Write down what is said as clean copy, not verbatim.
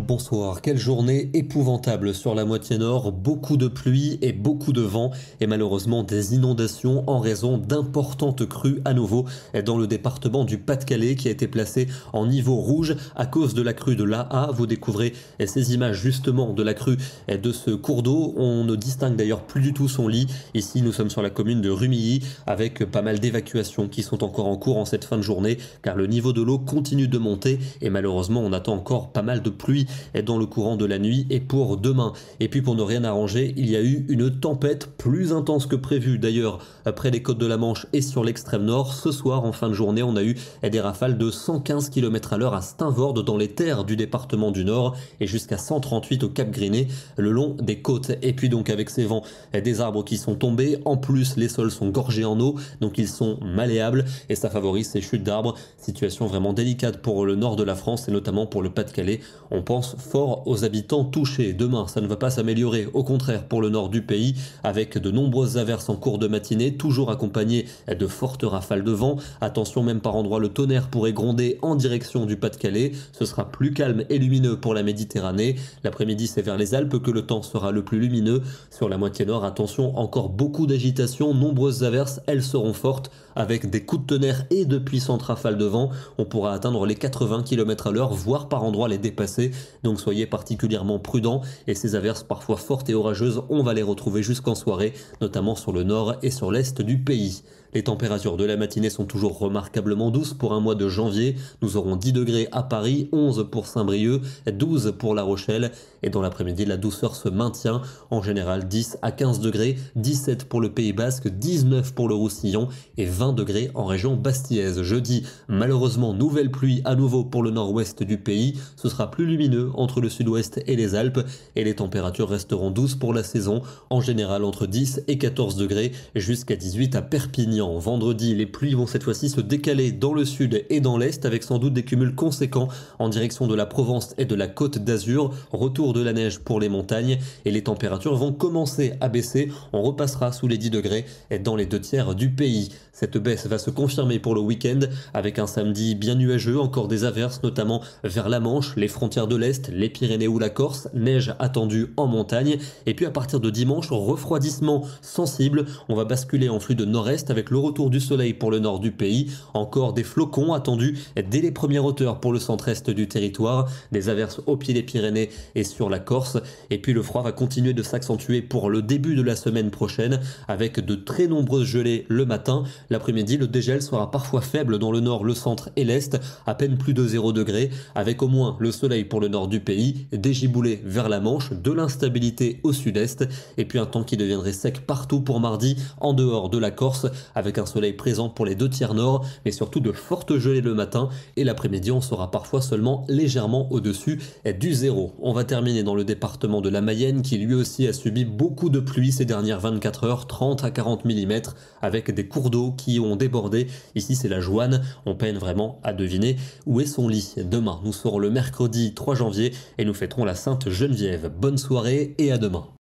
Bonsoir, quelle journée épouvantable sur la moitié nord, beaucoup de pluie et beaucoup de vent et malheureusement des inondations en raison d'importantes crues à nouveau dans le département du Pas-de-Calais qui a été placé en niveau rouge à cause de la crue de l'Aa. Vous découvrez ces images justement de la crue de ce cours d'eau. On ne distingue d'ailleurs plus du tout son lit. Ici nous sommes sur la commune de Rumilly avec pas mal d'évacuations qui sont encore en cours en cette fin de journée car le niveau de l'eau continue de monter et malheureusement on attend encore pas mal de pluie dans le courant de la nuit et pour demain. Et puis pour ne rien arranger, il y a eu une tempête plus intense que prévu d'ailleurs près des côtes de la Manche et sur l'extrême nord. Ce soir en fin de journée on a eu des rafales de 115 km/h à Steenvoorde dans les terres du département du Nord et jusqu'à 138 au Cap Griné le long des côtes. Et puis donc avec ces vents, des arbres qui sont tombés, en plus les sols sont gorgés en eau donc ils sont malléables et ça favorise ces chutes d'arbres. Situation vraiment délicate pour le nord de la France et notamment pour le Pas-de-Calais. On pense fort aux habitants touchés. Demain, ça ne va pas s'améliorer, au contraire pour le nord du pays, avec de nombreuses averses en cours de matinée, toujours accompagnées de fortes rafales de vent. Attention, même par endroits, le tonnerre pourrait gronder en direction du Pas-de-Calais. Ce sera plus calme et lumineux pour la Méditerranée. L'après-midi, c'est vers les Alpes que le temps sera le plus lumineux. Sur la moitié nord, attention, encore beaucoup d'agitation, nombreuses averses, elles seront fortes, avec des coups de tonnerre et de puissantes rafales de vent. On pourra atteindre les 80 km/h, voire par endroits les dépasser. Donc soyez particulièrement prudents et ces averses parfois fortes et orageuses, on va les retrouver jusqu'en soirée, notamment sur le nord et sur l'est du pays. Les températures de la matinée sont toujours remarquablement douces pour un mois de janvier. Nous aurons 10 degrés à Paris, 11 pour Saint-Brieuc, 12 pour La Rochelle. Et dans l'après-midi, la douceur se maintient. En général, 10 à 15 degrés, 17 pour le Pays Basque, 19 pour le Roussillon et 20 degrés en région bastiaise. Jeudi, malheureusement, nouvelle pluie à nouveau pour le nord-ouest du pays. Ce sera plus lumineux entre le sud-ouest et les Alpes. Et les températures resteront douces pour la saison. En général, entre 10 et 14 degrés, jusqu'à 18 à Perpignan. Vendredi, les pluies vont cette fois-ci se décaler dans le sud et dans l'est avec sans doute des cumuls conséquents en direction de la Provence et de la Côte d'Azur. Retour de la neige pour les montagnes et les températures vont commencer à baisser. On repassera sous les 10 degrés dans les 2/3 du pays. Cette baisse va se confirmer pour le week-end avec un samedi bien nuageux, encore des averses notamment vers la Manche, les frontières de l'Est, les Pyrénées ou la Corse, neige attendue en montagne. Et puis à partir de dimanche, refroidissement sensible. On va basculer en flux de nord-est avec le retour du soleil pour le nord du pays. Encore des flocons attendus dès les premières hauteurs pour le centre-est du territoire. Des averses au pied des Pyrénées et sur la Corse. Et puis le froid va continuer de s'accentuer pour le début de la semaine prochaine avec de très nombreuses gelées le matin. L'après-midi, le dégel sera parfois faible dans le nord, le centre et l'est, à peine plus de 0 degré, avec au moins le soleil pour le nord du pays, des giboulées vers la Manche, de l'instabilité au sud-est, et puis un temps qui deviendrait sec partout pour mardi, en dehors de la Corse, avec un soleil présent pour les 2/3 nord, mais surtout de fortes gelées le matin, et l'après-midi, on sera parfois seulement légèrement au-dessus du zéro. On va terminer dans le département de la Mayenne, qui lui aussi a subi beaucoup de pluie ces dernières 24 heures, 30 à 40 mm, avec des cours d'eau qui ont débordé. Ici, c'est la Joanne. On peine vraiment à deviner où est son lit. Demain, nous serons le mercredi 3 janvier et nous fêterons la Sainte Geneviève. Bonne soirée et à demain.